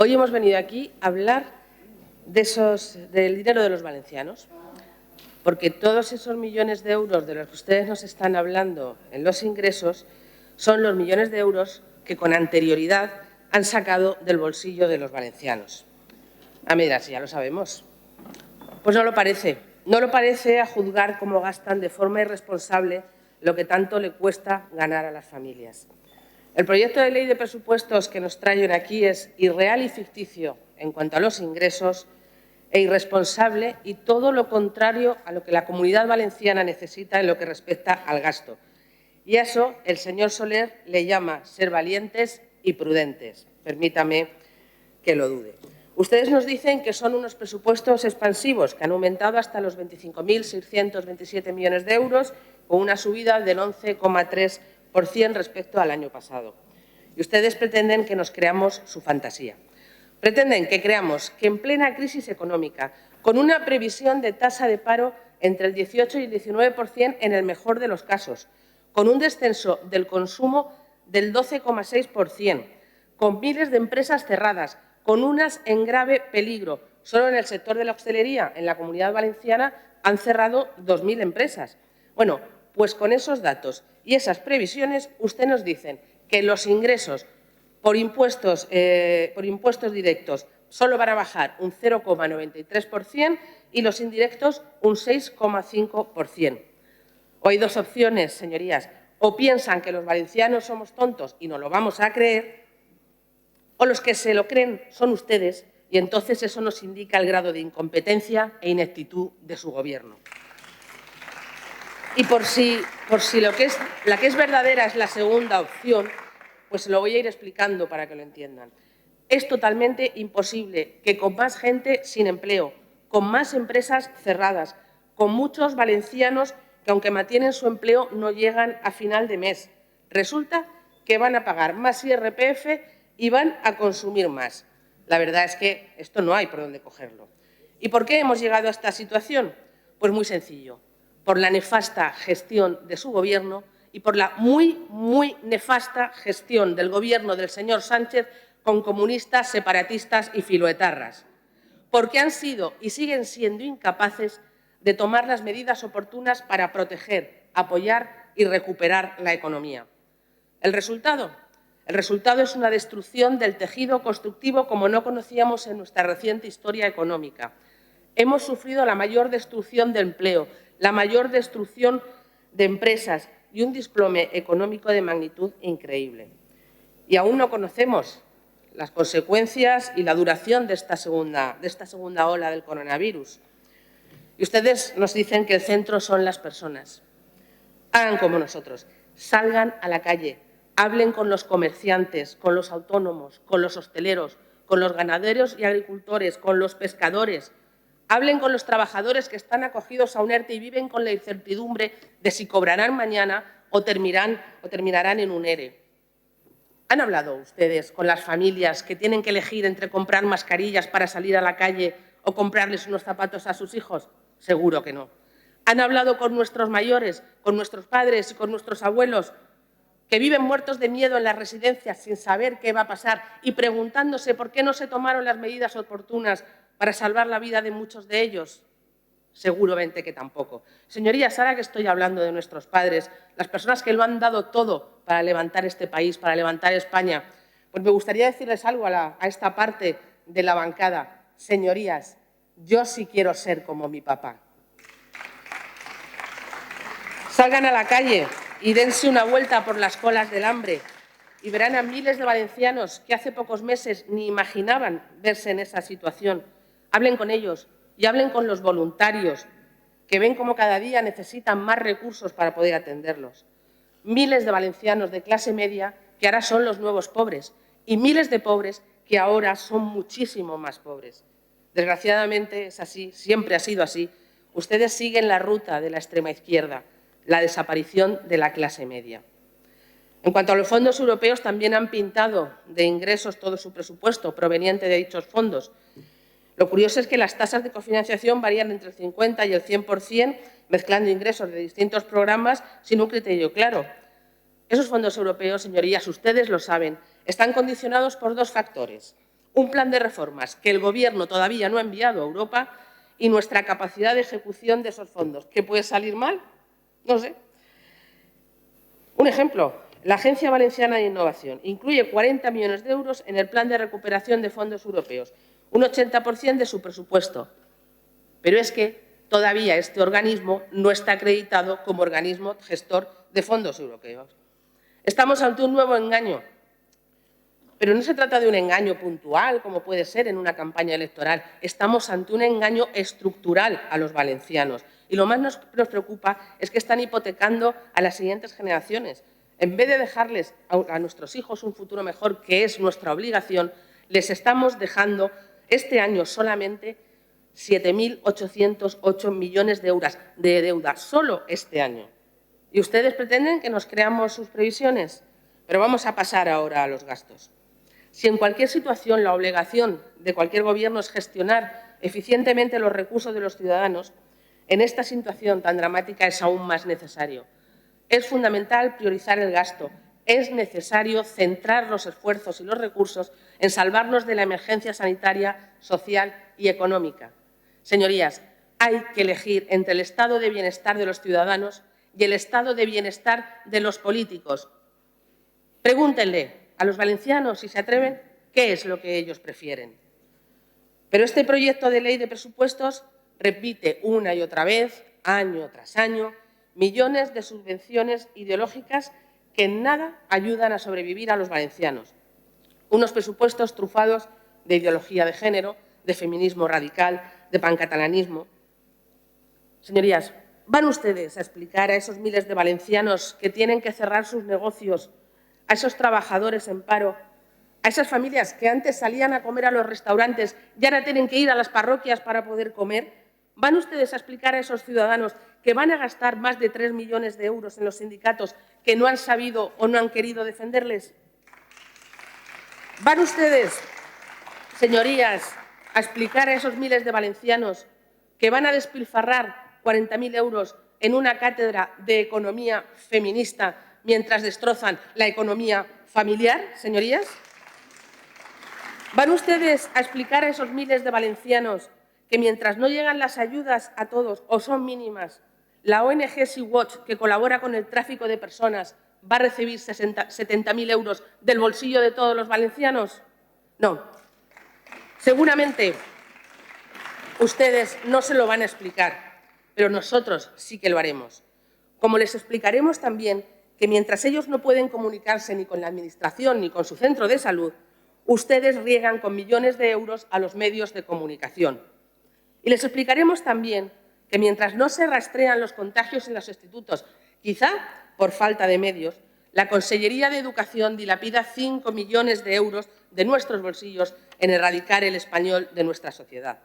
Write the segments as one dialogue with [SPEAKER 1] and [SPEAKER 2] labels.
[SPEAKER 1] Hoy hemos venido aquí a hablar del dinero de los valencianos, porque todos esos millones de euros de los que ustedes nos están hablando en los ingresos son los millones de euros que con anterioridad han sacado del bolsillo de los valencianos. A mí dirán, si ya lo sabemos. Pues no lo parece. No lo parece a juzgar cómo gastan de forma irresponsable lo que tanto le cuesta ganar a las familias. El proyecto de ley de presupuestos que nos traen aquí es irreal y ficticio en cuanto a los ingresos e irresponsable y todo lo contrario a lo que la Comunidad Valenciana necesita en lo que respecta al gasto. Y a eso el señor Soler le llama ser valientes y prudentes. Permítame que lo dude. Ustedes nos dicen que son unos presupuestos expansivos, que han aumentado hasta los 25.627 millones de euros, con una subida del 11,3% respecto al año pasado. Y ustedes pretenden que nos creamos su fantasía. Pretenden que creamos que en plena crisis económica, con una previsión de tasa de paro entre el 18 y el 19% en el mejor de los casos, con un descenso del consumo del 12,6%, con miles de empresas cerradas, con unas en grave peligro. Solo en el sector de la hostelería, en la Comunidad Valenciana, han cerrado 2.000 empresas. Bueno, pues con esos datos y esas previsiones, usted nos dicen que los ingresos por impuestos directos solo van a bajar un 0,93% y los indirectos un 6,5%. O hay dos opciones, señorías. O piensan que los valencianos somos tontos y nos lo vamos a creer, o los que se lo creen son ustedes y entonces eso nos indica el grado de incompetencia e ineptitud de su Gobierno. Y por si la que es verdadera es la segunda opción, pues se lo voy a ir explicando para que lo entiendan. Es totalmente imposible que con más gente sin empleo, con más empresas cerradas, con muchos valencianos que, aunque mantienen su empleo, no llegan a final de mes. Resulta que van a pagar más IRPF y van a consumir más. La verdad es que esto no hay por dónde cogerlo. ¿Y por qué hemos llegado a esta situación? Pues muy sencillo, por la nefasta gestión de su Gobierno y por la muy nefasta gestión del Gobierno del señor Sánchez con comunistas, separatistas y filoetarras, porque han sido y siguen siendo incapaces de tomar las medidas oportunas para proteger, apoyar y recuperar la economía. ¿El resultado? El resultado es una destrucción del tejido constructivo como no conocíamos en nuestra reciente historia económica. Hemos sufrido la mayor destrucción de empleo, la mayor destrucción de empresas y un desplome económico de magnitud increíble. Y aún no conocemos las consecuencias y la duración de esta segunda ola del coronavirus. Y ustedes nos dicen que el centro son las personas. Hagan como nosotros, salgan a la calle, hablen con los comerciantes, con los autónomos, con los hosteleros, con los ganaderos y agricultores, con los pescadores. Hablen con los trabajadores que están acogidos a un ERTE y viven con la incertidumbre de si cobrarán mañana o terminarán en un ERE. ¿Han hablado ustedes con las familias que tienen que elegir entre comprar mascarillas para salir a la calle o comprarles unos zapatos a sus hijos? Seguro que no. ¿Han hablado con nuestros mayores, con nuestros padres y con nuestros abuelos que viven muertos de miedo en las residencias sin saber qué va a pasar y preguntándose por qué no se tomaron las medidas oportunas para salvar la vida de muchos de ellos? Seguramente que tampoco. Señorías, ahora que estoy hablando de nuestros padres, las personas que lo han dado todo para levantar este país, para levantar España, pues me gustaría decirles algo a esta parte de la bancada. Señorías, yo sí quiero ser como mi papá. Salgan a la calle y dense una vuelta por las colas del hambre y verán a miles de valencianos que hace pocos meses ni imaginaban verse en esa situación. Hablen con ellos y hablen con los voluntarios que ven cómo cada día necesitan más recursos para poder atenderlos. Miles de valencianos de clase media que ahora son los nuevos pobres y miles de pobres que ahora son muchísimo más pobres. Desgraciadamente es así, siempre ha sido así. Ustedes siguen la ruta de la extrema izquierda, la desaparición de la clase media. En cuanto a los fondos europeos, también han pintado de ingresos todo su presupuesto proveniente de dichos fondos. Lo curioso es que las tasas de cofinanciación varían entre el 50 y el 100%, mezclando ingresos de distintos programas sin un criterio claro. Esos fondos europeos, señorías, ustedes lo saben, están condicionados por dos factores. un plan de reformas que el Gobierno todavía no ha enviado a Europa y nuestra capacidad de ejecución de esos fondos. ¿Qué puede salir mal? No sé. Un ejemplo, la Agencia Valenciana de Innovación incluye 40 millones de euros en el plan de recuperación de fondos europeos, un 80% de su presupuesto. Pero es que todavía este organismo no está acreditado como organismo gestor de fondos europeos. Estamos ante un nuevo engaño, pero no se trata de un engaño puntual, como puede ser en una campaña electoral. Estamos ante un engaño estructural a los valencianos. Y lo más nos preocupa es que están hipotecando a las siguientes generaciones. En vez de dejarles a nuestros hijos un futuro mejor, que es nuestra obligación, les estamos dejando este año solamente 7.808 millones de euros de deuda, solo este año. ¿Y ustedes pretenden que nos creamos sus previsiones? Pero vamos a pasar ahora a los gastos. Si en cualquier situación la obligación de cualquier Gobierno es gestionar eficientemente los recursos de los ciudadanos, en esta situación tan dramática es aún más necesario. Es fundamental priorizar el gasto. Es necesario centrar los esfuerzos y los recursos en salvarnos de la emergencia sanitaria, social y económica. Señorías, hay que elegir entre el estado de bienestar de los ciudadanos y el estado de bienestar de los políticos. Pregúntenle a los valencianos, si se atreven, qué es lo que ellos prefieren. Pero este proyecto de ley de presupuestos repite una y otra vez, año tras año, millones de subvenciones ideológicas que en nada ayudan a sobrevivir a los valencianos. Unos presupuestos trufados de ideología de género, de feminismo radical, de pancatalanismo. Señorías, ¿van ustedes a explicar a esos miles de valencianos que tienen que cerrar sus negocios, a esos trabajadores en paro, a esas familias que antes salían a comer a los restaurantes y ahora tienen que ir a las parroquias para poder comer? ¿Van ustedes a explicar a esos ciudadanos que van a gastar más de 3 millones de euros en los sindicatos que no han sabido o no han querido defenderles? ¿Van ustedes, señorías, a explicar a esos miles de valencianos que van a despilfarrar 40.000 euros en una cátedra de economía feminista mientras destrozan la economía familiar, señorías? ¿Van ustedes a explicar a esos miles de valencianos que mientras no llegan las ayudas a todos o son mínimas, la ONG Sea-Watch, que colabora con el tráfico de personas, va a recibir 70.000 euros del bolsillo de todos los valencianos? No. Seguramente ustedes no se lo van a explicar, pero nosotros sí que lo haremos. Como les explicaremos también que mientras ellos no pueden comunicarse ni con la Administración ni con su centro de salud, ustedes riegan con millones de euros a los medios de comunicación. Y les explicaremos también que mientras no se rastrean los contagios en los institutos, quizá por falta de medios, la Consellería de Educación dilapida 5 millones de euros de nuestros bolsillos en erradicar el español de nuestra sociedad.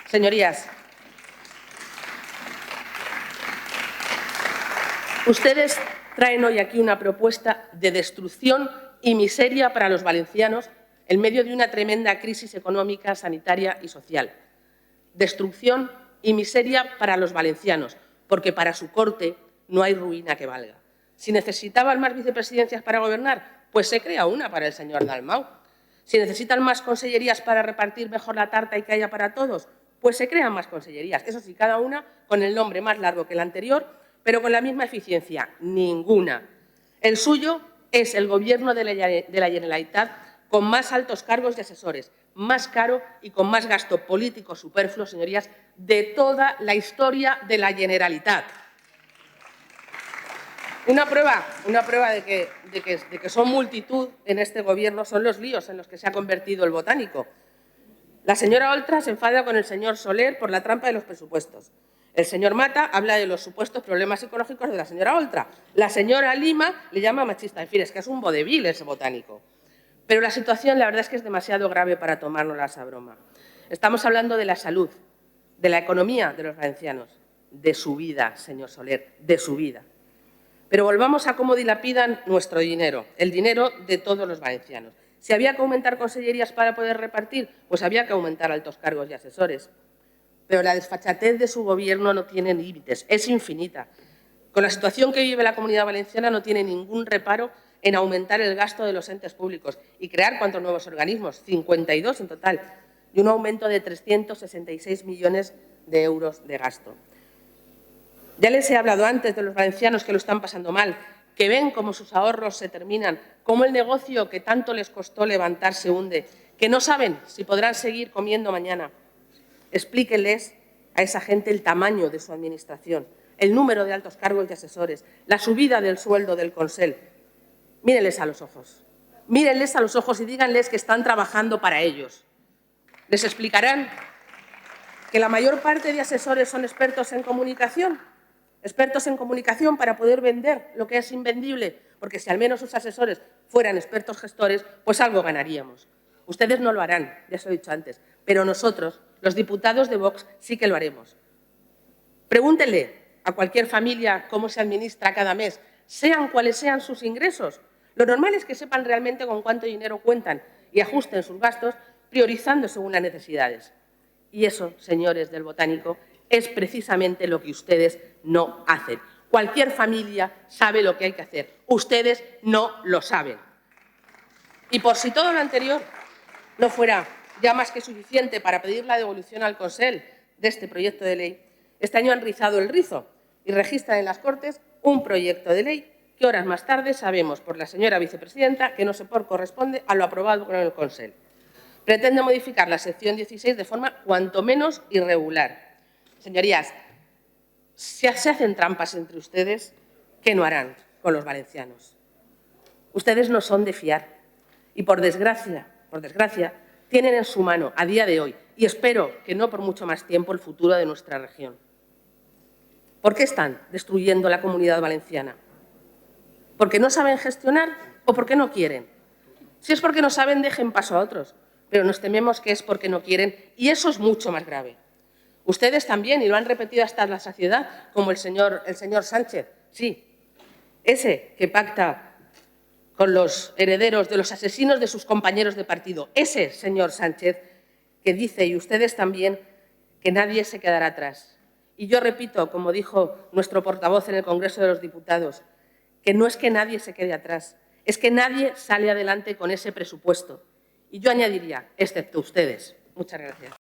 [SPEAKER 1] Señorías, ustedes traen hoy aquí una propuesta de destrucción y miseria para los valencianos en medio de una tremenda crisis económica, sanitaria y social. Destrucción y miseria para los valencianos, porque para su corte no hay ruina que valga. Si necesitaban más vicepresidencias para gobernar, pues se crea una para el señor Dalmau. Si necesitan más consellerías para repartir mejor la tarta y que haya para todos, pues se crean más consellerías. Eso sí, cada una con el nombre más largo que el anterior, pero con la misma eficiencia. Ninguna. El suyo es el Gobierno de la Generalitat con más altos cargos y asesores, más caro y con más gasto político superfluo, señorías, de toda la historia de la Generalitat. Una prueba de que son multitud en este Gobierno son los líos en los que se ha convertido el botánico. La señora Oltra se enfada con el señor Soler por la trampa de los presupuestos. El señor Mata habla de los supuestos problemas psicológicos de la señora Oltra. La señora Lima le llama machista. En fin, es que es un vodevil ese botánico. Pero la situación, la verdad es que es demasiado grave para tomárnoslas a broma. Estamos hablando de la salud, de la economía de los valencianos, de su vida, señor Soler, de su vida. Pero volvamos a cómo dilapidan nuestro dinero, el dinero de todos los valencianos. Si había que aumentar consellerías para poder repartir, pues había que aumentar altos cargos y asesores. Pero la desfachatez de su Gobierno no tiene límites, es infinita. Con la situación que vive la Comunidad Valenciana no tiene ningún reparo en aumentar el gasto de los entes públicos y crear ¿cuántos nuevos organismos? 52 en total, y un aumento de 366 millones de euros de gasto. Ya les he hablado antes de los valencianos que lo están pasando mal, que ven cómo sus ahorros se terminan, cómo el negocio que tanto les costó levantar se hunde, que no saben si podrán seguir comiendo mañana. Explíquenles a esa gente el tamaño de su administración, el número de altos cargos y asesores, la subida del sueldo del Consell. Mírenles a los ojos y díganles que están trabajando para ellos. Les explicarán que la mayor parte de asesores son expertos en comunicación para poder vender lo que es invendible, porque si al menos sus asesores fueran expertos gestores, pues algo ganaríamos. Ustedes no lo harán, ya os he dicho antes, pero nosotros, los diputados de Vox, sí que lo haremos. Pregúntenle a cualquier familia cómo se administra cada mes, sean cuales sean sus ingresos. Lo normal es que sepan realmente con cuánto dinero cuentan y ajusten sus gastos priorizando según las necesidades. Y eso, señores del Botánico, es precisamente lo que ustedes no hacen. Cualquier familia sabe lo que hay que hacer. Ustedes no lo saben. Y por si todo lo anterior no fuera ya más que suficiente para pedir la devolución al Consell de este proyecto de ley, este año han rizado el rizo y registran en las Cortes un proyecto de ley que horas más tarde sabemos por la señora vicepresidenta que no se corresponde a lo aprobado con el Consell. Pretende modificar la sección 16 de forma cuanto menos irregular. Señorías, si se hacen trampas entre ustedes, ¿qué no harán con los valencianos? Ustedes no son de fiar y, por desgracia, tienen en su mano a día de hoy, y espero que no por mucho más tiempo, el futuro de nuestra región. ¿Por qué están destruyendo la Comunidad Valenciana? ¿Porque no saben gestionar o porque no quieren? Si es porque no saben, dejen paso a otros, pero nos tememos que es porque no quieren, y eso es mucho más grave. Ustedes también, y lo han repetido hasta la saciedad, como el señor Sánchez, sí, ese que pacta con los herederos de los asesinos de sus compañeros de partido, ese señor Sánchez que dice, y ustedes también, que nadie se quedará atrás. Y yo repito, como dijo nuestro portavoz en el Congreso de los Diputados, que no es que nadie se quede atrás, es que nadie sale adelante con ese presupuesto. Y yo añadiría, excepto ustedes. Muchas gracias.